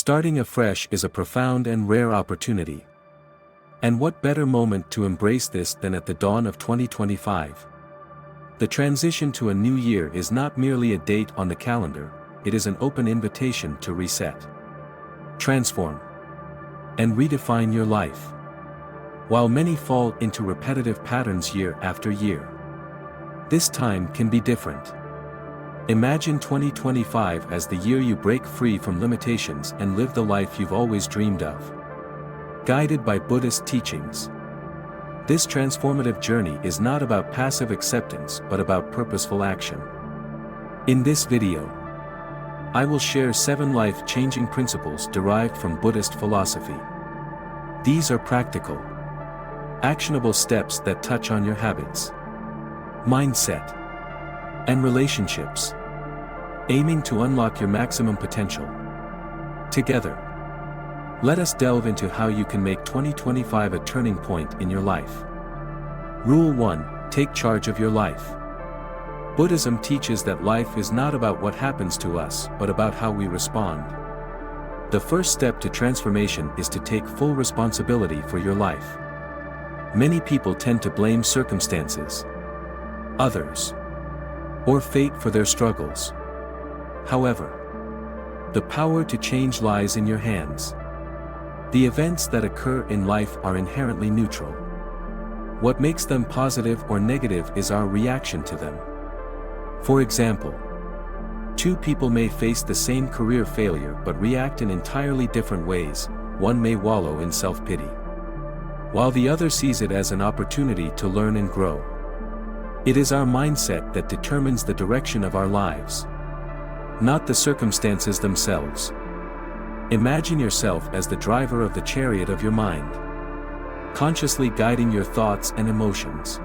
Starting afresh is a profound and rare opportunity. And what better moment to embrace this than at the dawn of 2025? The transition to a new year is not merely a date on the calendar, it is an open invitation to reset, transform, and redefine your life. While many fall into repetitive patterns year after year, this time can be different. Imagine 2025 as the year you break free from limitations and live the life you've always dreamed of. Guided by Buddhist teachings, this transformative journey is not about passive acceptance but about purposeful action. In this video, I will share 7 life-changing principles derived from Buddhist philosophy. These are practical, actionable steps that touch on your habits, mindset, and relationships, aiming to unlock your maximum potential. Together, let us delve into how you can make 2025 a turning point in your life. Rule 1: Take charge of your life. Buddhism teaches that life is not about what happens to us but about how we respond. The first step to transformation is to take full responsibility for your life. Many people tend to blame circumstances, others, or fate for their struggles. However, the power to change lies in your hands. The events that occur in life are inherently neutral. What makes them positive or negative is our reaction to them. For example, 2 people may face the same career failure but react in entirely different ways. One may wallow in self-pity, while the other sees it as an opportunity to learn and grow. It is our mindset that determines the direction of our lives, not the circumstances themselves. Imagine yourself as the driver of the chariot of your mind, consciously guiding your thoughts and emotions.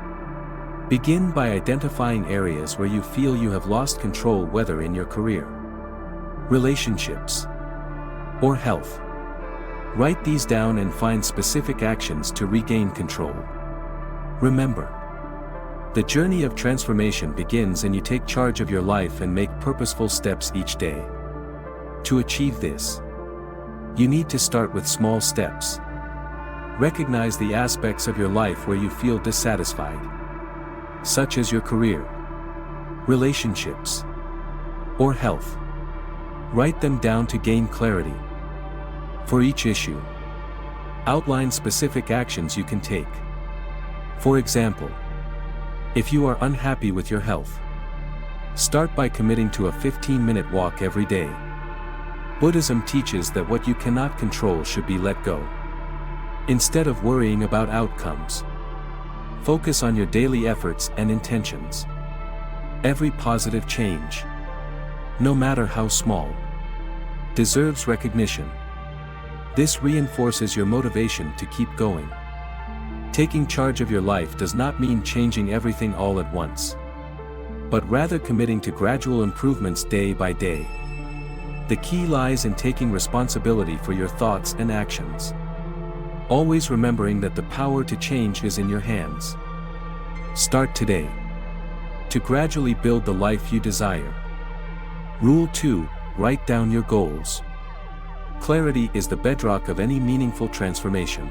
Begin by identifying areas where you feel you have lost control, whether in your career, relationships, or health. Write these down and find specific actions to regain control. Remember, the journey of transformation begins when you take charge of your life and make purposeful steps each day. To achieve this, you need to start with small steps. Recognize the aspects of your life where you feel dissatisfied, such as your career, relationships, or health. Write them down to gain clarity. For each issue, outline specific actions you can take. For example, if you are unhappy with your health, start by committing to a 15-minute walk every day. Buddhism teaches that what you cannot control should be let go. Instead of worrying about outcomes, focus on your daily efforts and intentions. Every positive change, no matter how small, deserves recognition. This reinforces your motivation to keep going. Taking charge of your life does not mean changing everything all at once, but rather committing to gradual improvements day by day. The key lies in taking responsibility for your thoughts and actions, always remembering that the power to change is in your hands. Start today, to gradually build the life you desire. Rule 2: Write down your goals. Clarity is the bedrock of any meaningful transformation.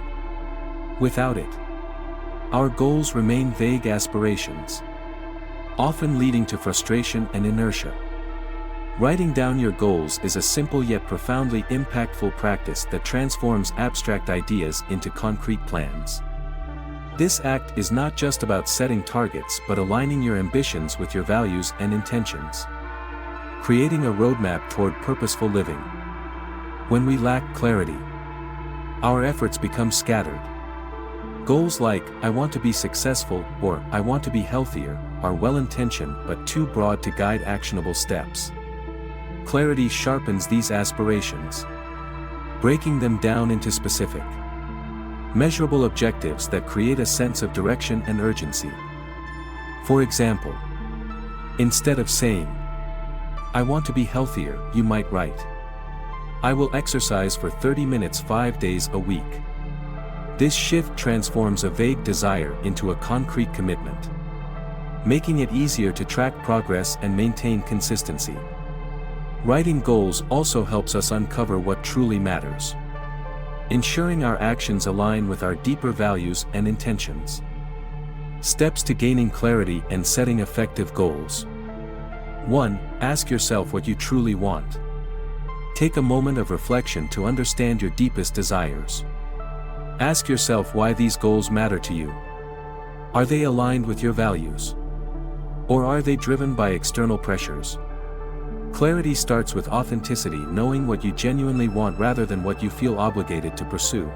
Without it, our goals remain vague aspirations, often leading to frustration and inertia. Writing down your goals is a simple yet profoundly impactful practice that transforms abstract ideas into concrete plans. This act is not just about setting targets but aligning your ambitions with your values and intentions, creating a roadmap toward purposeful living. When we lack clarity, our efforts become scattered. Goals like, "I want to be successful" or "I want to be healthier" are well-intentioned but too broad to guide actionable steps. Clarity sharpens these aspirations, breaking them down into specific, measurable objectives that create a sense of direction and urgency. For example, instead of saying, "I want to be healthier," you might write, "I will exercise for 30 minutes 5 days a week." This shift transforms a vague desire into a concrete commitment, making it easier to track progress and maintain consistency. Writing goals also helps us uncover what truly matters, ensuring our actions align with our deeper values and intentions. Steps to gaining clarity and setting effective goals. 1. Ask yourself what you truly want. Take a moment of reflection to understand your deepest desires. Ask yourself why these goals matter to you. Are they aligned with your values? Or are they driven by external pressures? Clarity starts with authenticity, knowing what you genuinely want rather than what you feel obligated to pursue.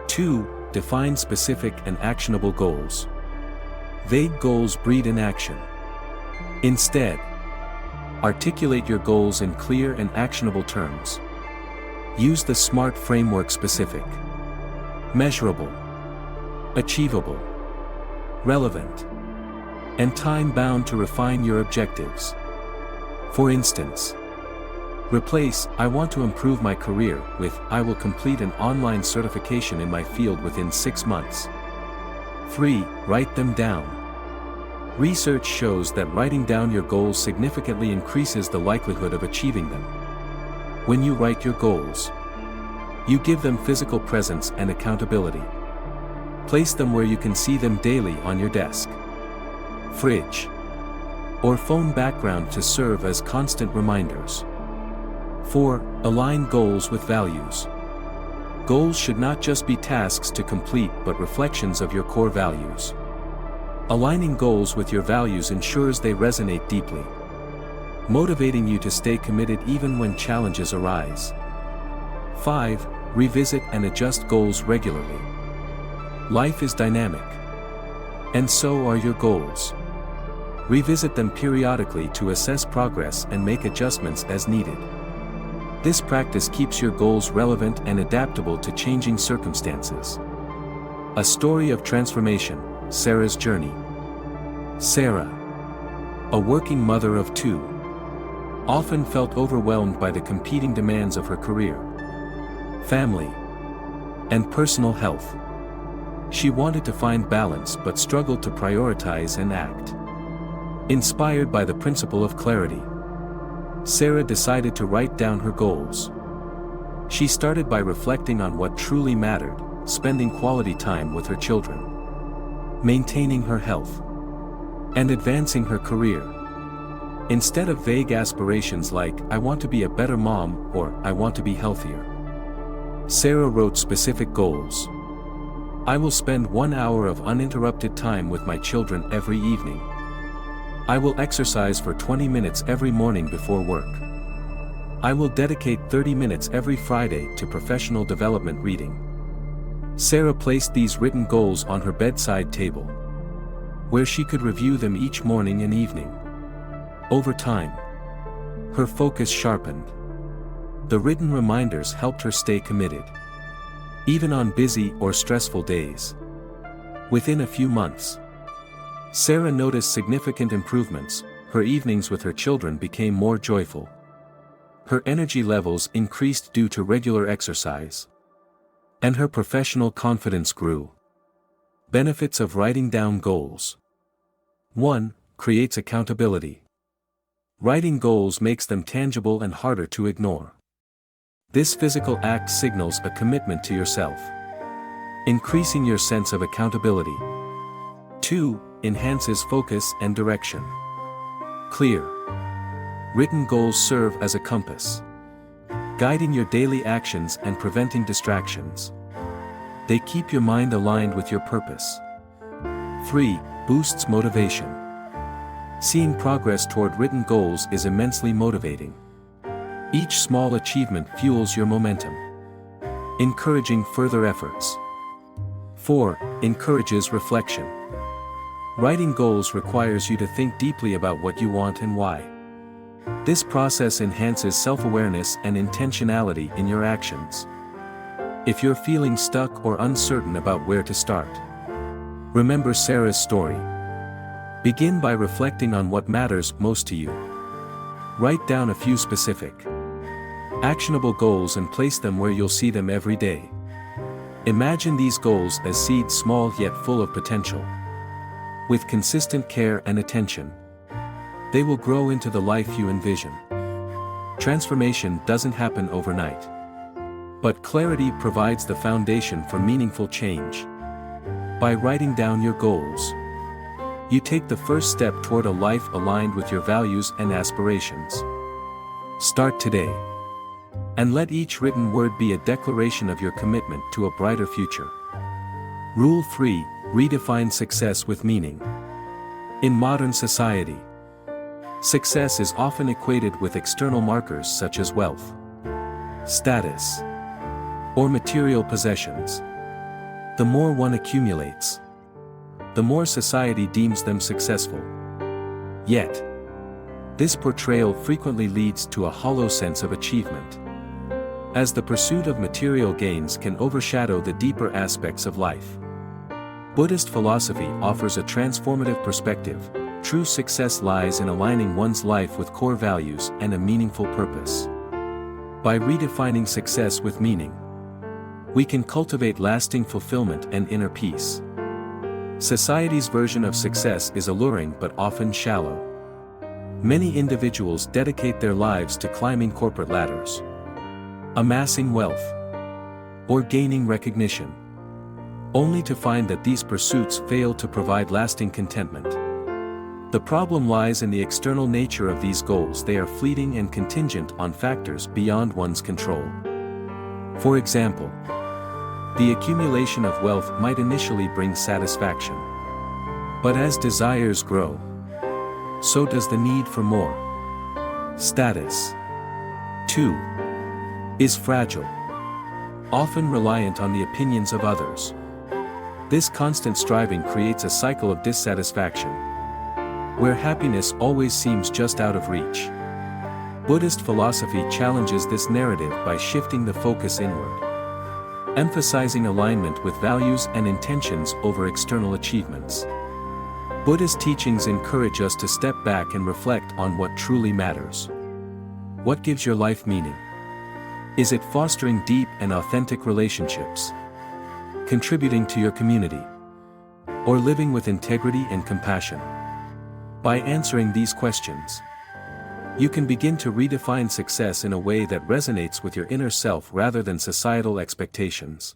2. Define specific and actionable goals. Vague goals breed inaction. Instead, articulate your goals in clear and actionable terms. Use the SMART framework: specific, measurable, achievable, relevant, and time-bound to refine your objectives. For instance, replace "I want to improve my career" with "I will complete an online certification in my field within 6 months." 3. Write them down. Research shows that writing down your goals significantly increases the likelihood of achieving them. When you write your goals, you give them physical presence and accountability. Place them where you can see them daily, on your desk, fridge, or phone background to serve as constant reminders. 4. Align goals with values. Goals should not just be tasks to complete but reflections of your core values. Aligning goals with your values ensures they resonate deeply, motivating you to stay committed even when challenges arise. 5. Revisit and adjust goals regularly. Life is dynamic, and so are your goals. Revisit them periodically to assess progress and make adjustments as needed. This practice keeps your goals relevant and adaptable to changing circumstances. A story of transformation: Sarah's journey. Sarah, a working mother of 2, often felt overwhelmed by the competing demands of her career, family, and personal health. She wanted to find balance but struggled to prioritize and act. Inspired by the principle of clarity, Sarah decided to write down her goals. She started by reflecting on what truly mattered: spending quality time with her children, maintaining her health, and advancing her career. Instead of vague aspirations like "I want to be a better mom" or "I want to be healthier," Sarah wrote specific goals. "I will spend 1 hour of uninterrupted time with my children every evening. I will exercise for 20 minutes every morning before work. I will dedicate 30 minutes every Friday to professional development reading." Sarah placed these written goals on her bedside table, where she could review them each morning and evening. Over time, her focus sharpened. The written reminders helped her stay committed, even on busy or stressful days. Within a few months, Sarah noticed significant improvements. Her evenings with her children became more joyful. Her energy levels increased due to regular exercise, and her professional confidence grew. Benefits of writing down goals. 1. Creates accountability. Writing goals makes them tangible and harder to ignore. This physical act signals a commitment to yourself, increasing your sense of accountability. 2. Enhances focus and direction. Clear, written goals serve as a compass, guiding your daily actions and preventing distractions. They keep your mind aligned with your purpose. 3. Boosts motivation. Seeing progress toward written goals is immensely motivating. Each small achievement fuels your momentum, encouraging further efforts. 4. Encourages reflection. Writing goals requires you to think deeply about what you want and why. This process enhances self-awareness and intentionality in your actions. If you're feeling stuck or uncertain about where to start, remember Sarah's story. Begin by reflecting on what matters most to you. Write down a few specific, actionable goals and place them where you'll see them every day. Imagine these goals as seeds, small yet full of potential. With consistent care and attention, they will grow into the life you envision. Transformation doesn't happen overnight. But clarity provides the foundation for meaningful change. By writing down your goals, you take the first step toward a life aligned with your values and aspirations. Start today. And let each written word be a declaration of your commitment to a brighter future. Rule 3: Redefine success with meaning. In modern society, success is often equated with external markers such as wealth, status, or material possessions. The more one accumulates, the more society deems them successful. Yet, this portrayal frequently leads to a hollow sense of achievement, as the pursuit of material gains can overshadow the deeper aspects of life. Buddhist philosophy offers a transformative perspective. True success lies in aligning one's life with core values and a meaningful purpose. By redefining success with meaning, we can cultivate lasting fulfillment and inner peace. Society's version of success is alluring but often shallow. Many individuals dedicate their lives to climbing corporate ladders, amassing wealth, or gaining recognition, only to find that these pursuits fail to provide lasting contentment. The problem lies in the external nature of these goals. They are fleeting and contingent on factors beyond one's control. For example, the accumulation of wealth might initially bring satisfaction. But as desires grow, so does the need for more. Status, too, is fragile, often reliant on the opinions of others. This constant striving creates a cycle of dissatisfaction, where happiness always seems just out of reach. Buddhist philosophy challenges this narrative by shifting the focus inward, emphasizing alignment with values and intentions over external achievements. Buddhist teachings encourage us to step back and reflect on what truly matters. What gives your life meaning? Is it fostering deep and authentic relationships, contributing to your community, or living with integrity and compassion? By answering these questions, you can begin to redefine success in a way that resonates with your inner self rather than societal expectations.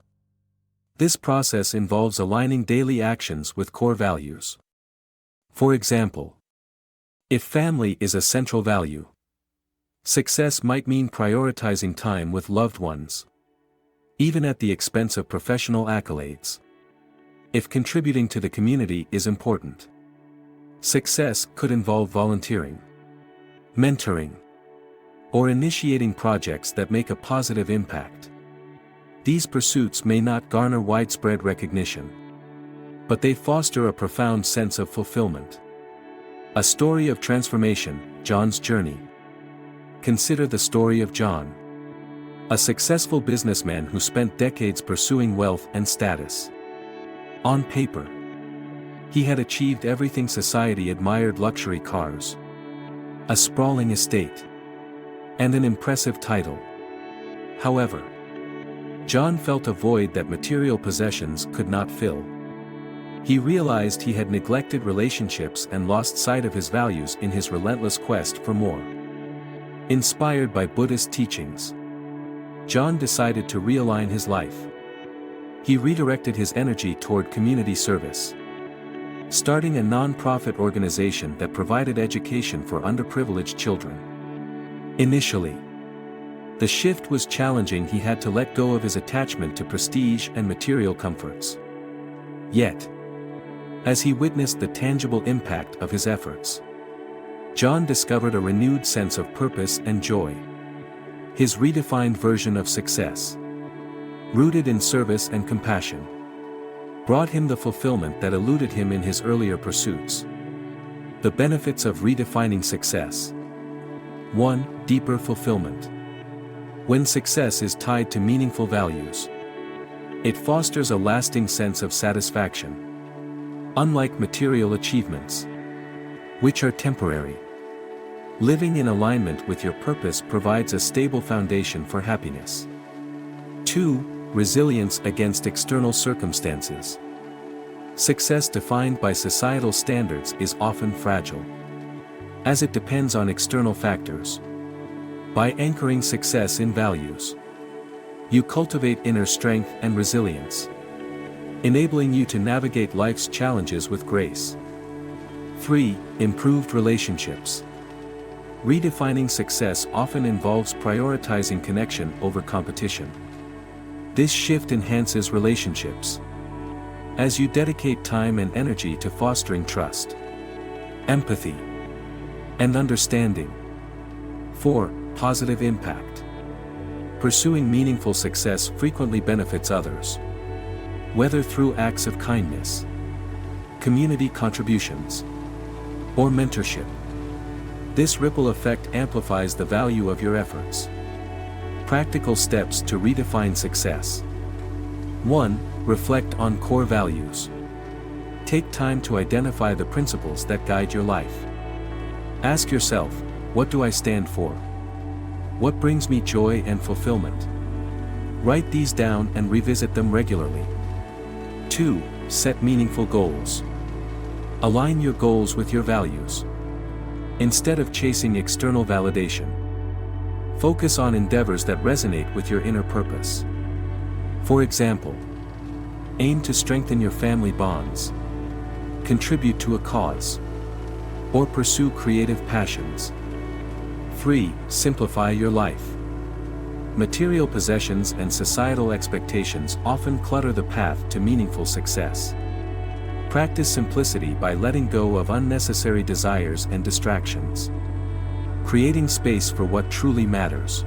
This process involves aligning daily actions with core values. For example, if family is a central value, success might mean prioritizing time with loved ones, even at the expense of professional accolades. If contributing to the community is important, success could involve volunteering, mentoring, or initiating projects that make a positive impact. These pursuits may not garner widespread recognition, but they foster a profound sense of fulfillment. A story of transformation, John's journey. Consider the story of John, a successful businessman who spent decades pursuing wealth and status. On paper, he had achieved everything society admired: luxury cars, a sprawling estate, and an impressive title. However, John felt a void that material possessions could not fill. He realized he had neglected relationships and lost sight of his values in his relentless quest for more. Inspired by Buddhist teachings, John decided to realign his life. He redirected his energy toward community service, starting a non-profit organization that provided education for underprivileged children. Initially, the shift was challenging. He had to let go of his attachment to prestige and material comforts. Yet, as he witnessed the tangible impact of his efforts, John discovered a renewed sense of purpose and joy. His redefined version of success, rooted in service and compassion, brought him the fulfillment that eluded him in his earlier pursuits. The benefits of redefining success. 1. Deeper fulfillment. When success is tied to meaningful values, it fosters a lasting sense of satisfaction. Unlike material achievements, which are temporary, living in alignment with your purpose provides a stable foundation for happiness. 2. Resilience against external circumstances. Success defined by societal standards is often fragile, as it depends on external factors. By anchoring success in values, you cultivate inner strength and resilience, enabling you to navigate life's challenges with grace. 3. Improved relationships. Redefining success often involves prioritizing connection over competition. This shift enhances relationships, as you dedicate time and energy to fostering trust, empathy, and understanding. 4. Positive impact. Pursuing meaningful success frequently benefits others, whether through acts of kindness, community contributions, or mentorship. This ripple effect amplifies the value of your efforts. Practical steps to redefine success. 1. Reflect on core values. Take time to identify the principles that guide your life. Ask yourself, what do I stand for? What brings me joy and fulfillment? Write these down and revisit them regularly. 2. Set meaningful goals. Align your goals with your values. Instead of chasing external validation, focus on endeavors that resonate with your inner purpose. For example, aim to strengthen your family bonds, contribute to a cause, or pursue creative passions. 3. Simplify your life. Material possessions and societal expectations often clutter the path to meaningful success. Practice simplicity by letting go of unnecessary desires and distractions, creating space for what truly matters.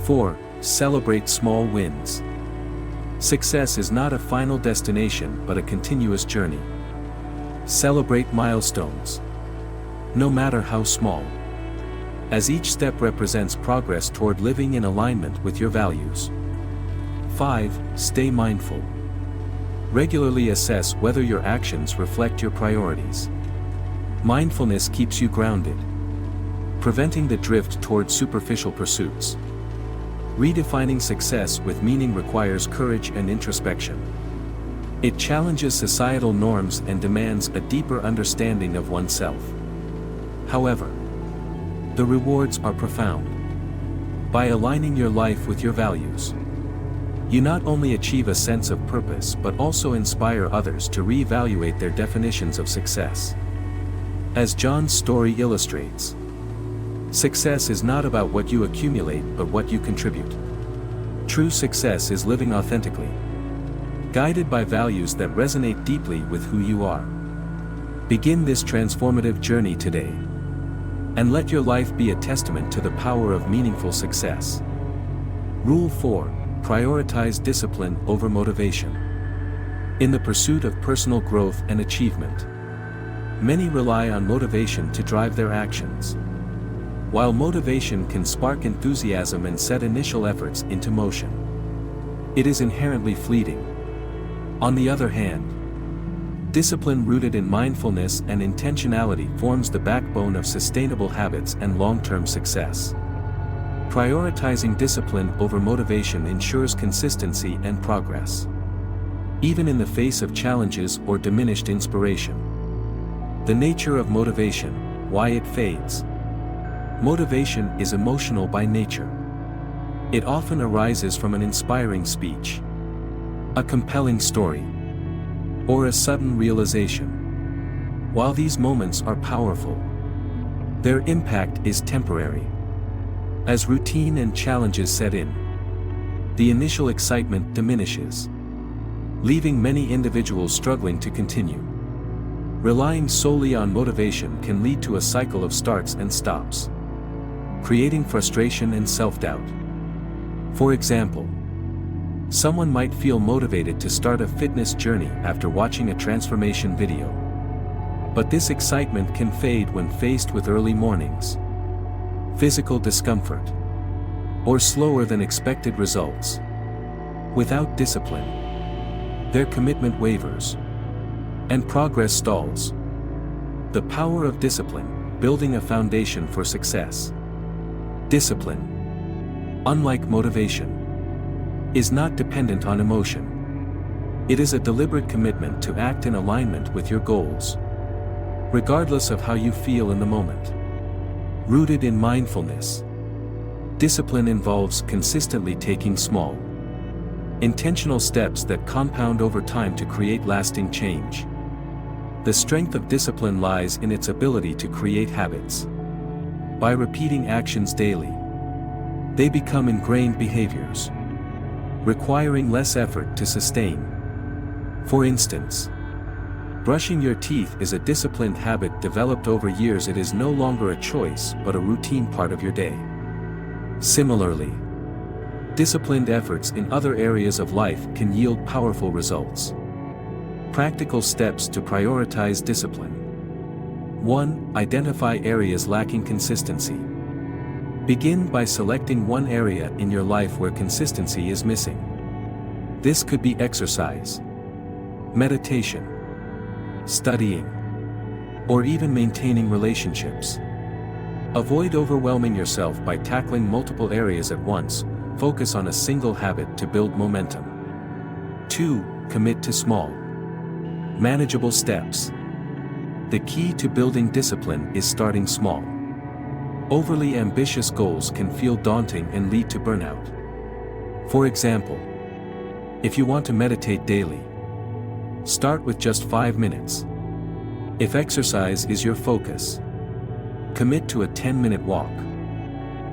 4. Celebrate small wins. Success is not a final destination but a continuous journey. Celebrate milestones, no matter how small, as each step represents progress toward living in alignment with your values. 5. Stay mindful. Regularly assess whether your actions reflect your priorities. Mindfulness keeps you grounded, preventing the drift toward superficial pursuits. Redefining success with meaning requires courage and introspection. It challenges societal norms and demands a deeper understanding of oneself. However, the rewards are profound. By aligning your life with your values, you not only achieve a sense of purpose but also inspire others to reevaluate their definitions of success. As John's story illustrates, success is not about what you accumulate but what you contribute. True success is living authentically, guided by values that resonate deeply with who you are. Begin this transformative journey today, and let your life be a testament to the power of meaningful success. Rule 4. Prioritize discipline over motivation. In the pursuit of personal growth and achievement, many rely on motivation to drive their actions. While motivation can spark enthusiasm and set initial efforts into motion, it is inherently fleeting. On the other hand, discipline rooted in mindfulness and intentionality forms the backbone of sustainable habits and long-term success. Prioritizing discipline over motivation ensures consistency and progress, even in the face of challenges or diminished inspiration. The nature of motivation, why it fades. Motivation is emotional by nature. It often arises from an inspiring speech, a compelling story, or a sudden realization. While these moments are powerful, their impact is temporary. As routine and challenges set in, the initial excitement diminishes, leaving many individuals struggling to continue. Relying solely on motivation can lead to a cycle of starts and stops, creating frustration and self-doubt. For example, someone might feel motivated to start a fitness journey after watching a transformation video, but this excitement can fade when faced with early mornings, physical discomfort, or slower than expected results. Without discipline, their commitment wavers, and progress stalls. The power of discipline, building a foundation for success. Discipline, unlike motivation, is not dependent on emotion. It is a deliberate commitment to act in alignment with your goals, regardless of how you feel in the moment. Rooted in mindfulness, Discipline involves consistently taking small, intentional steps that compound over time to create lasting change. The strength of discipline lies in its ability to create habits. By repeating actions daily, they become ingrained behaviors, requiring less effort to sustain. For instance, brushing your teeth is a disciplined habit developed over years. It is no longer a choice but a routine part of your day. Similarly, disciplined efforts in other areas of life can yield powerful results. Practical steps to prioritize discipline. 1. Identify areas lacking consistency. Begin by selecting one area in your life where consistency is missing. This could be exercise, meditation, studying, or even maintaining relationships. Avoid overwhelming yourself by tackling multiple areas at once. Focus on a single habit to build momentum. 2. Commit to small, manageable steps. The key to building discipline is starting small. Overly ambitious goals can feel daunting and lead to burnout. For example, if you want to meditate daily, start with just 5 minutes. If exercise is your focus, commit to a 10-minute walk.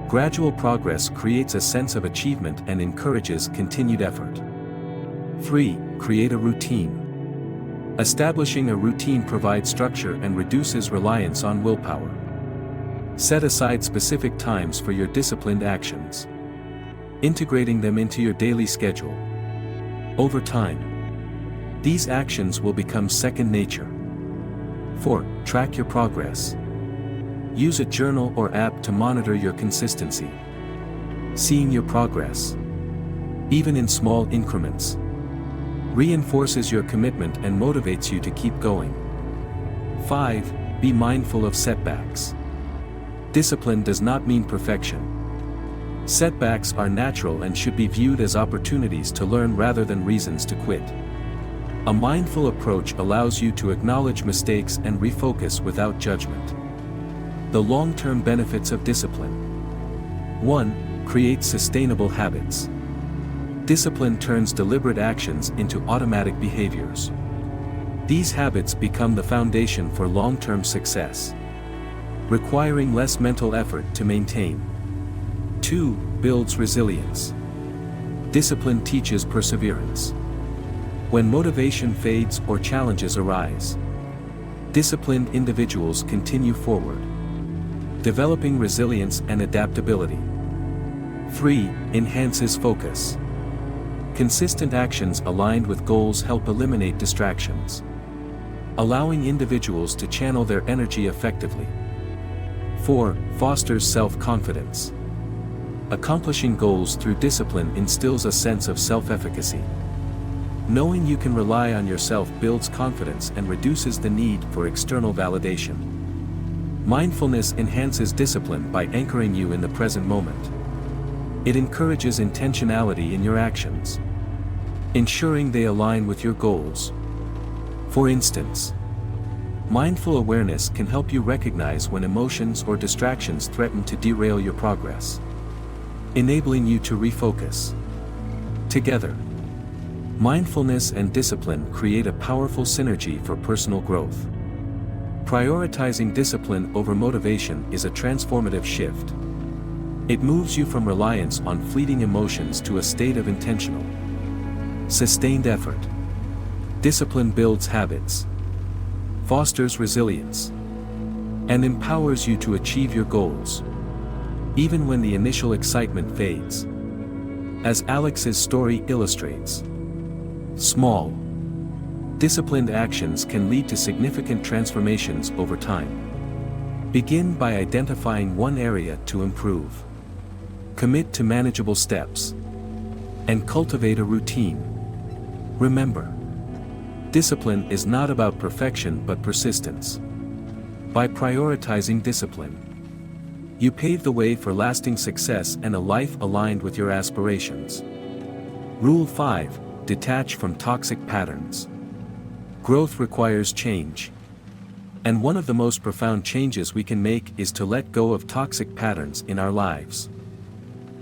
Gradual progress creates a sense of achievement and encourages continued effort. 3. Create a routine. Establishing a routine provides structure and reduces reliance on willpower. Set aside specific times for your disciplined actions, integrating them into your daily schedule. Over time, these actions will become second nature. 4. Track your progress. Use a journal or app to monitor your consistency. Seeing your progress, even in small increments, reinforces your commitment and motivates you to keep going. 5. Be mindful of setbacks. Discipline does not mean perfection. Setbacks are natural and should be viewed as opportunities to learn rather than reasons to quit. A mindful approach allows you to acknowledge mistakes and refocus without judgment. The long-term benefits of discipline. 1. Create sustainable habits. Discipline turns deliberate actions into automatic behaviors. These habits become the foundation for long-term success, requiring less mental effort to maintain. 2. Builds resilience. Discipline teaches perseverance. When motivation fades or challenges arise, disciplined individuals continue forward, developing resilience and adaptability. 3. Enhances focus. Consistent actions aligned with goals help eliminate distractions, allowing individuals to channel their energy effectively. 4. Fosters self-confidence. Accomplishing goals through discipline instills a sense of self-efficacy. Knowing you can rely on yourself builds confidence and reduces the need for external validation. Mindfulness enhances discipline by anchoring you in the present moment. It encourages intentionality in your actions, ensuring they align with your goals. For instance, mindful awareness can help you recognize when emotions or distractions threaten to derail your progress, enabling you to refocus. Together, mindfulness and discipline create a powerful synergy for personal growth. Prioritizing discipline over motivation is a transformative shift. It moves you from reliance on fleeting emotions to a state of intentional, sustained effort. Discipline builds habits, fosters resilience, and empowers you to achieve your goals, even when the initial excitement fades. As Alex's story illustrates, small, disciplined actions can lead to significant transformations over time. Begin by identifying one area to improve. Commit to manageable steps, and cultivate a routine. Remember, discipline is not about perfection but persistence. By prioritizing discipline, you pave the way for lasting success and a life aligned with your aspirations. Rule 5. Detach from toxic patterns. Growth requires change. And one of the most profound changes we can make is to let go of toxic patterns in our lives.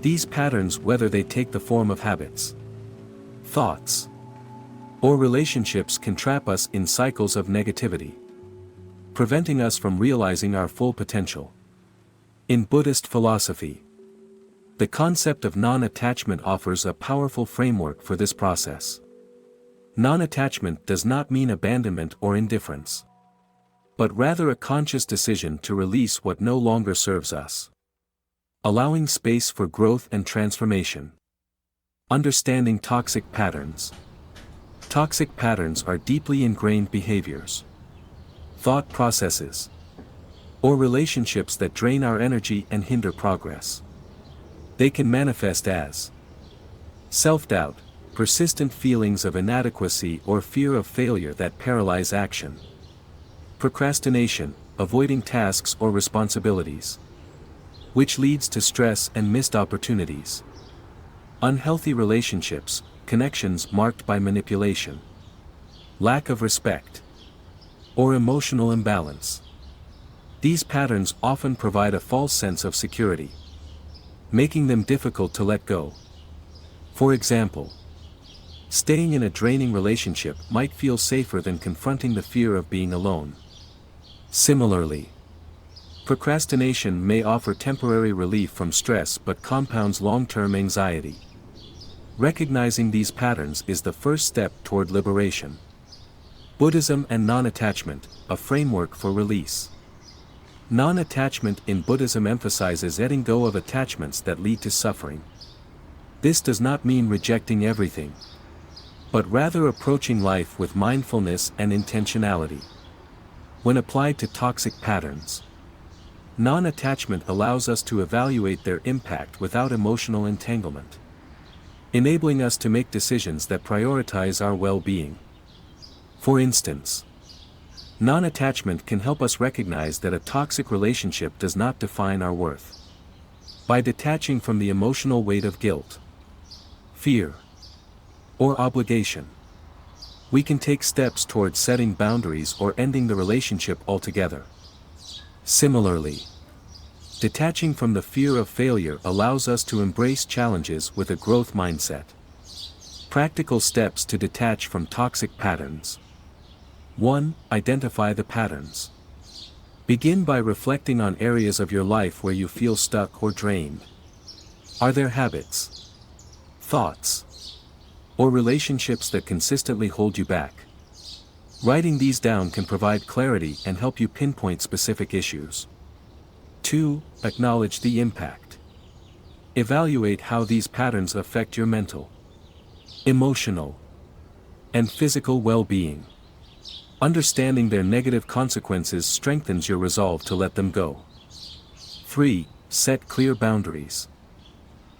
These patterns, whether they take the form of habits, thoughts, or relationships, can trap us in cycles of negativity, preventing us from realizing our full potential. In Buddhist philosophy, the concept of non-attachment offers a powerful framework for this process. Non-attachment does not mean abandonment or indifference, but rather a conscious decision to release what no longer serves us, allowing space for growth and transformation. Understanding toxic patterns. Toxic patterns are deeply ingrained behaviors, thought processes, or relationships that drain our energy and hinder progress. They can manifest as self-doubt, persistent feelings of inadequacy or fear of failure that paralyze action. Procrastination, avoiding tasks or responsibilities, which leads to stress and missed opportunities. Unhealthy relationships, connections marked by manipulation, lack of respect, or emotional imbalance. These patterns often provide a false sense of security, making them difficult to let go. For example, staying in a draining relationship might feel safer than confronting the fear of being alone. Similarly, procrastination may offer temporary relief from stress but compounds long-term anxiety. Recognizing these patterns is the first step toward liberation. Buddhism and non-attachment, a framework for release. Non-attachment in Buddhism emphasizes letting go of attachments that lead to suffering. This does not mean rejecting everything, but rather approaching life with mindfulness and intentionality. When applied to toxic patterns, non-attachment allows us to evaluate their impact without emotional entanglement, enabling us to make decisions that prioritize our well-being. For instance, non-attachment can help us recognize that a toxic relationship does not define our worth. By detaching from the emotional weight of guilt, fear, or obligation, we can take steps towards setting boundaries or ending the relationship altogether. Similarly, detaching from the fear of failure allows us to embrace challenges with a growth mindset. Practical steps to detach from toxic patterns. 1. Identify the patterns. Begin by reflecting on areas of your life where you feel stuck or drained. Are there habits, thoughts, or relationships that consistently hold you back? Writing these down can provide clarity and help you pinpoint specific issues. 2. Acknowledge the impact. Evaluate how these patterns affect your mental, emotional, and physical well-being. Understanding their negative consequences strengthens your resolve to let them go. 3. Set clear boundaries.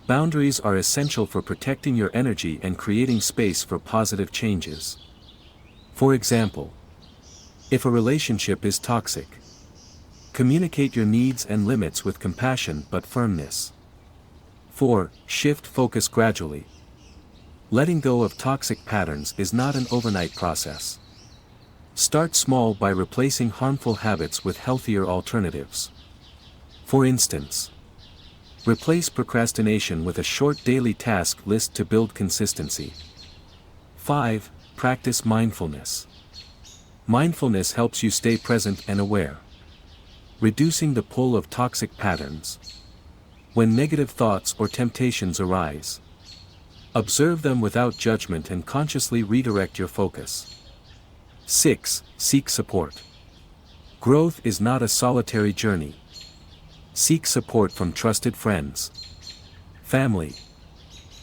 Boundaries are essential for protecting your energy and creating space for positive changes. For example, if a relationship is toxic, communicate your needs and limits with compassion but firmness. 4. Shift focus gradually. Letting go of toxic patterns is not an overnight process. Start small by replacing harmful habits with healthier alternatives. For instance, replace procrastination with a short daily task list to build consistency. 5. Practice mindfulness. Mindfulness helps you stay present and aware, reducing the pull of toxic patterns. When negative thoughts or temptations arise, observe them without judgment and consciously redirect your focus. 6. Seek support. Growth is not a solitary journey. Seek support from trusted friends, family,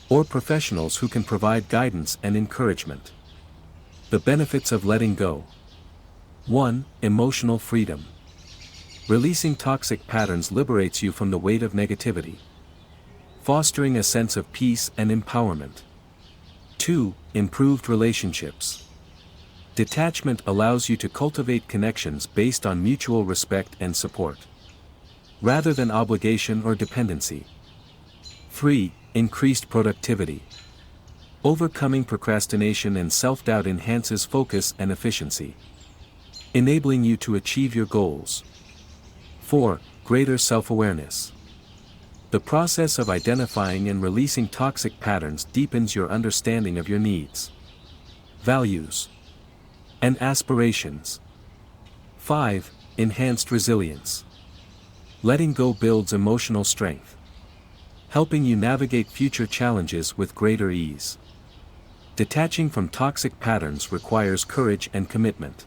or professionals who can provide guidance and encouragement. The benefits of letting go. 1. Emotional freedom. Releasing toxic patterns liberates you from the weight of negativity, fostering a sense of peace and empowerment. 2. Improved relationships. Detachment allows you to cultivate connections based on mutual respect and support, rather than obligation or dependency. 3. Increased productivity. Overcoming procrastination and self-doubt enhances focus and efficiency, enabling you to achieve your goals. 4. Greater self-awareness. The process of identifying and releasing toxic patterns deepens your understanding of your needs, values, and aspirations. 5. Enhanced resilience. Letting go builds emotional strength, helping you navigate future challenges with greater ease. Detaching from toxic patterns requires courage and commitment.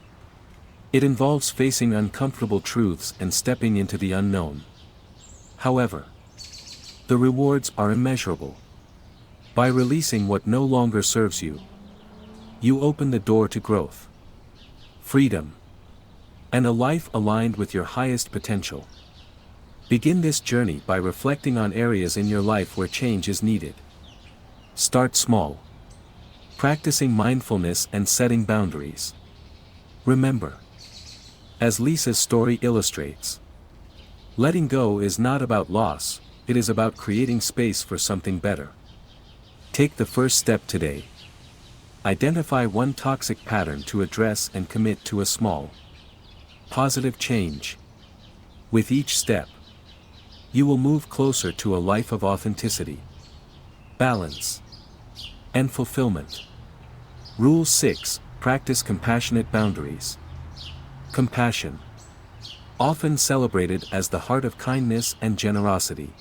It involves facing uncomfortable truths and stepping into the unknown. However, the rewards are immeasurable. By releasing what no longer serves you, you open the door to growth, freedom, and a life aligned with your highest potential. Begin this journey by reflecting on areas in your life where change is needed. Start small, practicing mindfulness and setting boundaries. Remember, as Lisa's story illustrates, letting go is not about loss, it is about creating space for something better. Take the first step today. Identify one toxic pattern to address and commit to a small, positive change. With each step, you will move closer to a life of authenticity, balance, and fulfillment. Rule 6. Practice compassionate boundaries. Compassion, often celebrated as the heart of kindness and generosity,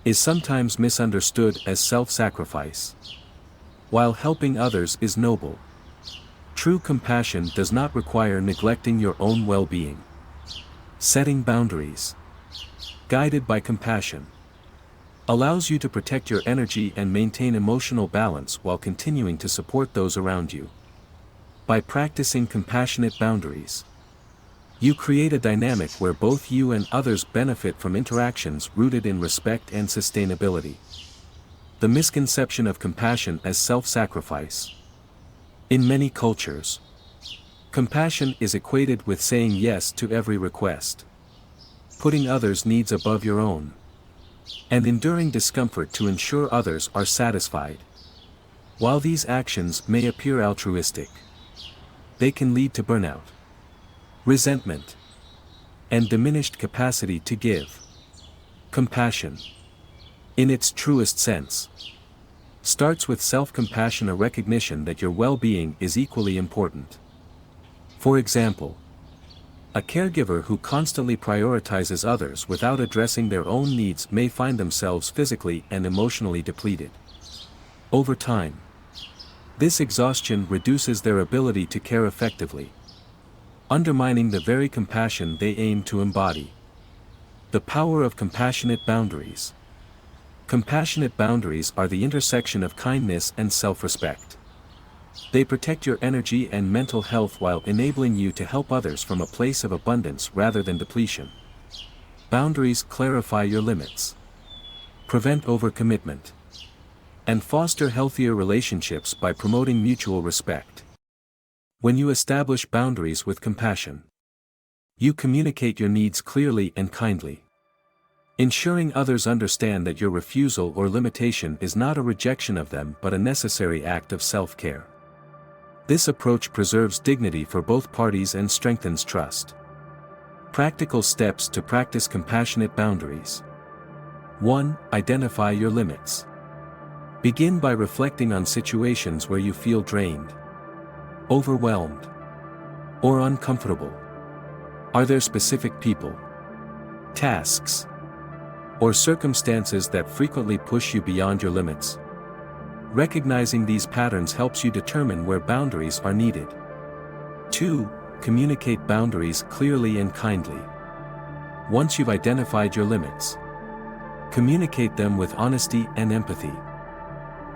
is sometimes misunderstood as self-sacrifice. While helping others is noble, true compassion does not require neglecting your own well-being. Setting boundaries, guided by compassion, allows you to protect your energy and maintain emotional balance while continuing to support those around you. By practicing compassionate boundaries, you create a dynamic where both you and others benefit from interactions rooted in respect and sustainability. The misconception of compassion as self-sacrifice. In many cultures, compassion is equated with saying yes to every request, putting others' needs above your own, and enduring discomfort to ensure others are satisfied. While these actions may appear altruistic, they can lead to burnout, resentment, and diminished capacity to give. Compassion, in its truest sense, starts with self-compassion, a recognition that your well-being is equally important. For example, a caregiver who constantly prioritizes others without addressing their own needs may find themselves physically and emotionally depleted. Over time, this exhaustion reduces their ability to care effectively, undermining the very compassion they aim to embody. The power of compassionate boundaries. Compassionate boundaries are the intersection of kindness and self-respect. They protect your energy and mental health while enabling you to help others from a place of abundance rather than depletion. Boundaries clarify your limits, prevent overcommitment, and foster healthier relationships by promoting mutual respect. When you establish boundaries with compassion, you communicate your needs clearly and kindly, ensuring others understand that your refusal or limitation is not a rejection of them but a necessary act of self-care. This approach preserves dignity for both parties and strengthens trust. Practical steps to practice compassionate boundaries. 1. Identify your limits. Begin by reflecting on situations where you feel drained, overwhelmed, or uncomfortable. Are there specific people, tasks, or circumstances that frequently push you beyond your limits? Recognizing these patterns helps you determine where boundaries are needed. 2. Communicate boundaries clearly and kindly. Once you've identified your limits, communicate them with honesty and empathy.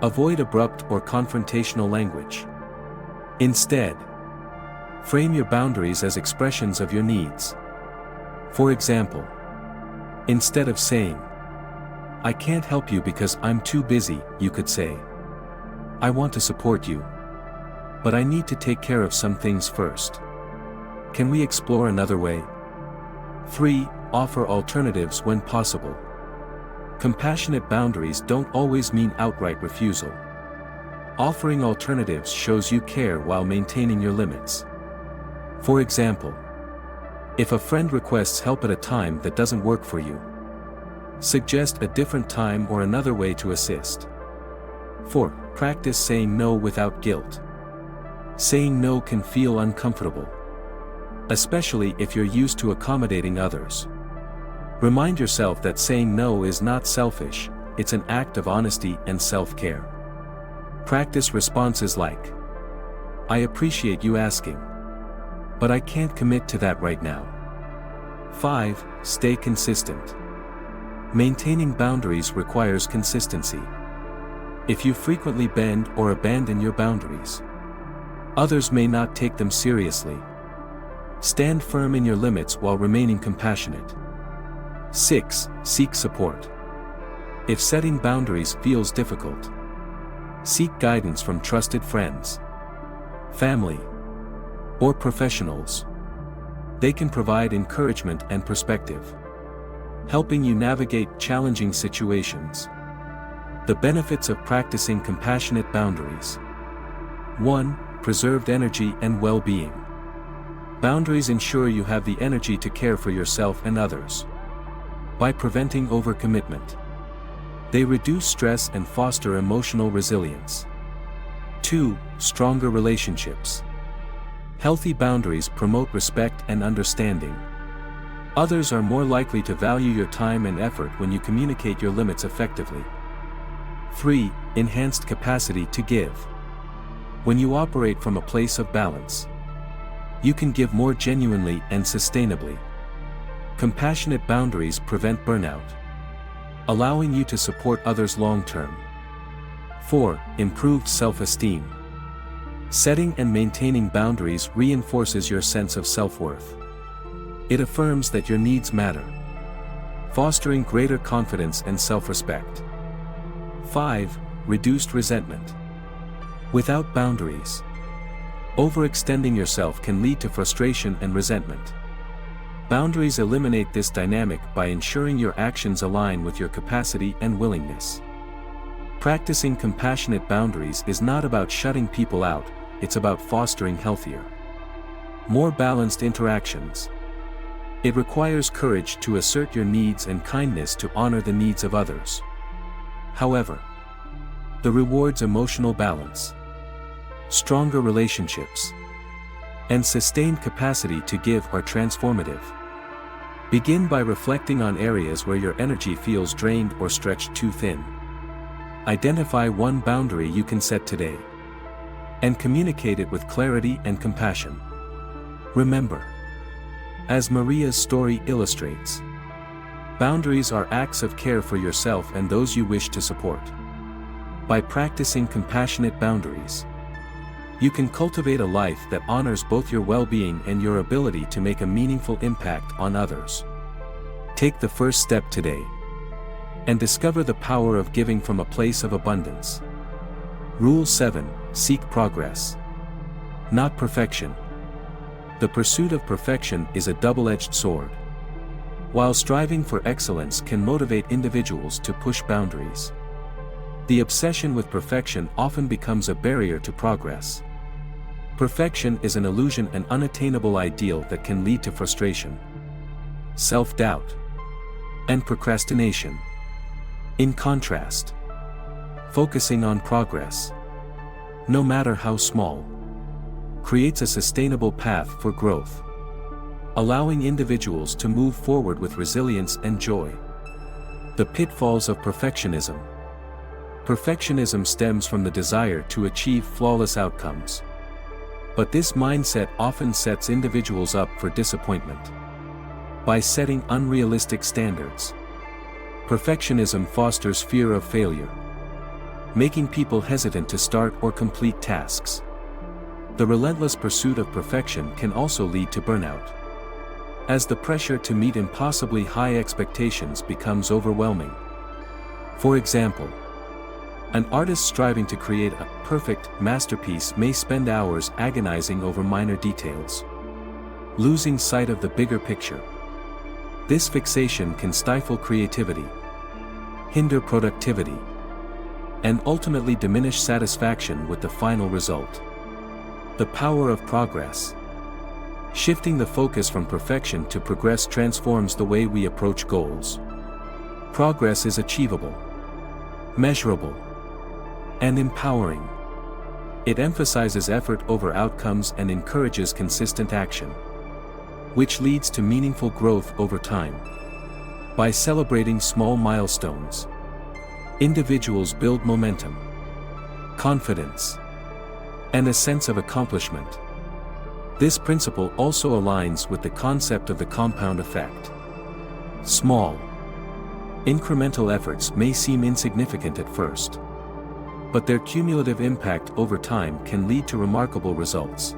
Avoid abrupt or confrontational language. Instead, frame your boundaries as expressions of your needs. For example, instead of saying, "I can't help you because I'm too busy," you could say, "I want to support you, but I need to take care of some things first. Can we explore another way?" 3. Offer alternatives when possible. Compassionate boundaries don't always mean outright refusal. Offering alternatives shows you care while maintaining your limits. For example, if a friend requests help at a time that doesn't work for you, Suggest a different time or another way to assist. 4. Practice saying no without guilt. Saying no can feel uncomfortable, especially if you're used to accommodating others. Remind yourself that saying no is not selfish, it's an act of honesty and self-care. Practice responses like, "I appreciate you asking, but I can't commit to that right now." 5. Stay consistent. Maintaining boundaries requires consistency. If you frequently bend or abandon your boundaries, others may not take them seriously. Stand firm in your limits while remaining compassionate. 6. Seek support. If setting boundaries feels difficult, seek guidance from trusted friends, family, or professionals. They can provide encouragement and perspective, helping you navigate challenging situations. The benefits of practicing compassionate boundaries. 1. Preserved energy and well-being. Boundaries ensure you have the energy to care for yourself and others. By preventing overcommitment, they reduce stress and foster emotional resilience. 2. Stronger relationships. Healthy boundaries promote respect and understanding. Others are more likely to value your time and effort when you communicate your limits effectively. 3. Enhanced capacity to give. When you operate from a place of balance, you can give more genuinely and sustainably. Compassionate boundaries prevent burnout, allowing you to support others long-term. 4. Improved self-esteem. Setting and maintaining boundaries reinforces your sense of self-worth. It affirms that your needs matter, fostering greater confidence and self-respect. 5. Reduced resentment. Without boundaries, overextending yourself can lead to frustration and resentment. Boundaries eliminate this dynamic by ensuring your actions align with your capacity and willingness. Practicing compassionate boundaries is not about shutting people out, it's about fostering healthier, more balanced interactions. It requires courage to assert your needs and kindness to honor the needs of others. However, the rewards emotional balance, stronger relationships, and sustained capacity to give are transformative. Begin by reflecting on areas where your energy feels drained or stretched too thin. Identify one boundary you can set today, and communicate it with clarity and compassion. Remember, as Maria's story illustrates, boundaries are acts of care for yourself and those you wish to support. By practicing compassionate boundaries, you can cultivate a life that honors both your well-being and your ability to make a meaningful impact on others. Take the first step today, and discover the power of giving from a place of abundance. Rule 7. Seek progress, not perfection. The pursuit of perfection is a double-edged sword. While striving for excellence can motivate individuals to push boundaries, the obsession with perfection often becomes a barrier to progress. Perfection is an illusion, an unattainable ideal that can lead to frustration, self-doubt, and procrastination. In contrast, focusing on progress, no matter how small, creates a sustainable path for growth, allowing individuals to move forward with resilience and joy. The pitfalls of perfectionism. Perfectionism stems from the desire to achieve flawless outcomes. But this mindset often sets individuals up for disappointment. By setting unrealistic standards, perfectionism fosters fear of failure, making people hesitant to start or complete tasks. The relentless pursuit of perfection can also lead to burnout, as the pressure to meet impossibly high expectations becomes overwhelming. For example, an artist striving to create a perfect masterpiece may spend hours agonizing over minor details, losing sight of the bigger picture. This fixation can stifle creativity, hinder productivity, and ultimately diminish satisfaction with the final result. The power of progress. Shifting the focus from perfection to progress transforms the way we approach goals. Progress is achievable, measurable, and empowering. It emphasizes effort over outcomes and encourages consistent action, which leads to meaningful growth over time. By celebrating small milestones, individuals build momentum, confidence, and a sense of accomplishment. This principle also aligns with the concept of the compound effect. Small, incremental efforts may seem insignificant at first, but their cumulative impact over time can lead to remarkable results.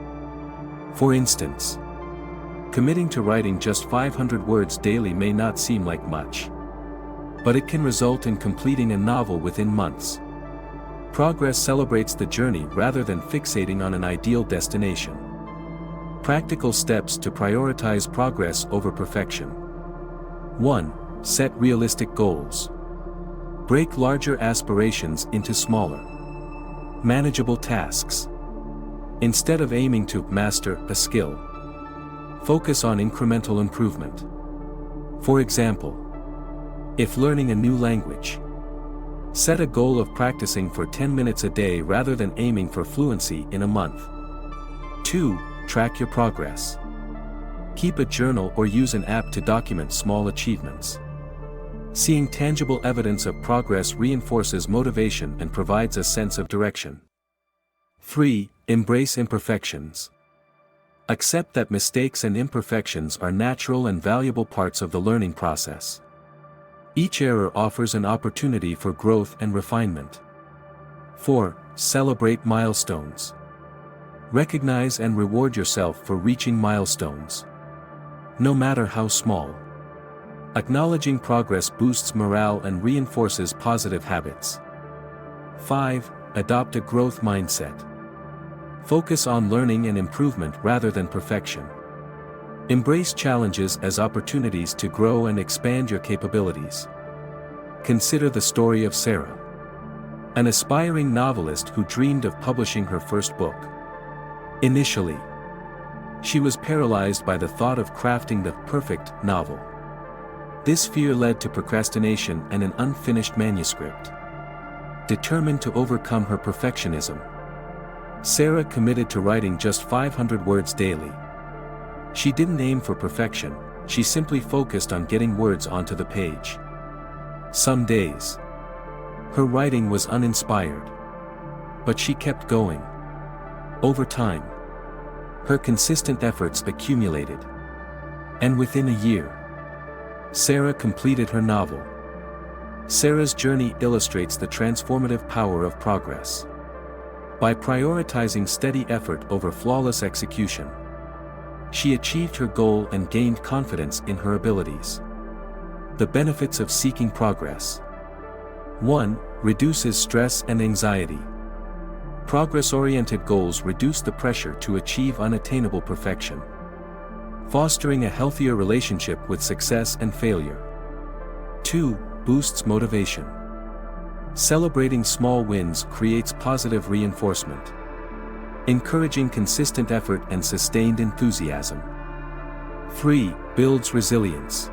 For instance, committing to writing just 500 words daily may not seem like much, but it can result in completing a novel within months. Progress celebrates the journey rather than fixating on an ideal destination. Practical steps to prioritize progress over perfection. 1. Set realistic goals. Break larger aspirations into smaller, manageable tasks. Instead of aiming to master a skill, focus on incremental improvement. For example, if learning a new language, set a goal of practicing for 10 minutes a day rather than aiming for fluency in a month. 2. Track your progress. Keep a journal or use an app to document small achievements. Seeing tangible evidence of progress reinforces motivation and provides a sense of direction. 3. Embrace imperfections. Accept that mistakes and imperfections are natural and valuable parts of the learning process. Each error offers an opportunity for growth and refinement. 4. Celebrate milestones. Recognize and reward yourself for reaching milestones, no matter how small. Acknowledging progress boosts morale and reinforces positive habits. 5. Adopt a growth mindset. Focus on learning and improvement rather than perfection. Embrace challenges as opportunities to grow and expand your capabilities. Consider the story of Sarah, an aspiring novelist who dreamed of publishing her first book. Initially, she was paralyzed by the thought of crafting the perfect novel. This fear led to procrastination and an unfinished manuscript. Determined to overcome her perfectionism, Sarah committed to writing just 500 words daily. She didn't aim for perfection, she simply focused on getting words onto the page. Some days, her writing was uninspired, but she kept going. Over time, her consistent efforts accumulated, and within a year, Sarah completed her novel. Sarah's journey illustrates the transformative power of progress. By prioritizing steady effort over flawless execution, she achieved her goal and gained confidence in her abilities. The benefits of seeking progress. 1. Reduces stress and anxiety. Progress-oriented goals reduce the pressure to achieve unattainable perfection, fostering a healthier relationship with success and failure. 2. Boosts motivation. Celebrating small wins creates positive reinforcement, encouraging consistent effort and sustained enthusiasm. 3. Builds resilience.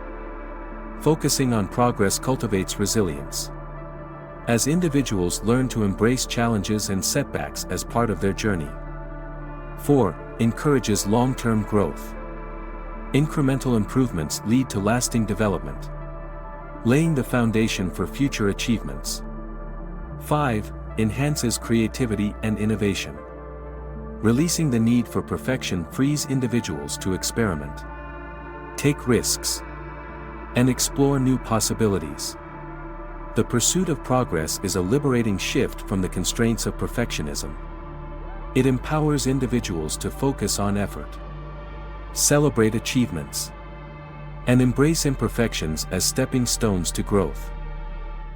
Focusing on progress cultivates resilience, as individuals learn to embrace challenges and setbacks as part of their journey. 4. Encourages long-term growth. Incremental improvements lead to lasting development, laying the foundation for future achievements. 5. Enhances creativity and innovation. Releasing the need for perfection frees individuals to experiment, take risks, and explore new possibilities. The pursuit of progress is a liberating shift from the constraints of perfectionism. It empowers individuals to focus on effort, celebrate achievements, and embrace imperfections as stepping stones to growth.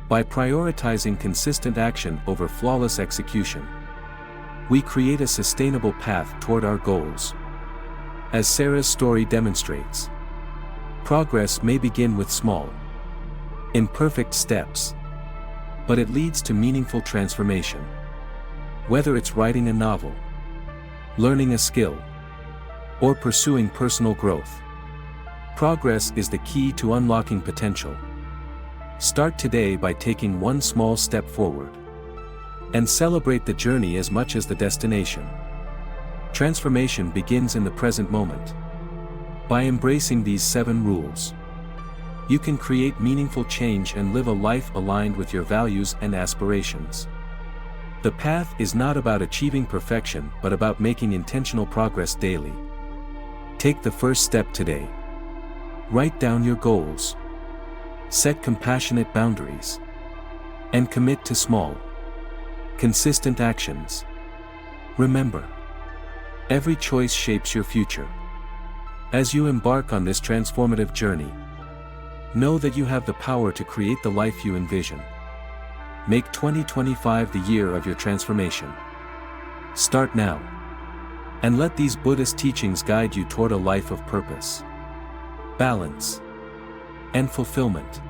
By prioritizing consistent action over flawless execution, we create a sustainable path toward our goals. As Sarah's story demonstrates, progress may begin with small, imperfect steps, but it leads to meaningful transformation. Whether it's writing a novel, learning a skill, or pursuing personal growth, progress is the key to unlocking potential. Start today by taking one small step forward. And celebrate the journey as much as the destination. Transformation begins in the present moment. By embracing these 7 rules, you can create meaningful change and live a life aligned with your values and aspirations. The path is not about achieving perfection but about making intentional progress daily. Take the first step today. Write down your goals. Set compassionate boundaries. And commit to small, consistent actions. Remember, every choice shapes your future. As you embark on this transformative journey, know that you have the power to create the life you envision. Make 2025 the year of your transformation. Start now. And let these Buddhist teachings guide you toward a life of purpose, balance, and fulfillment.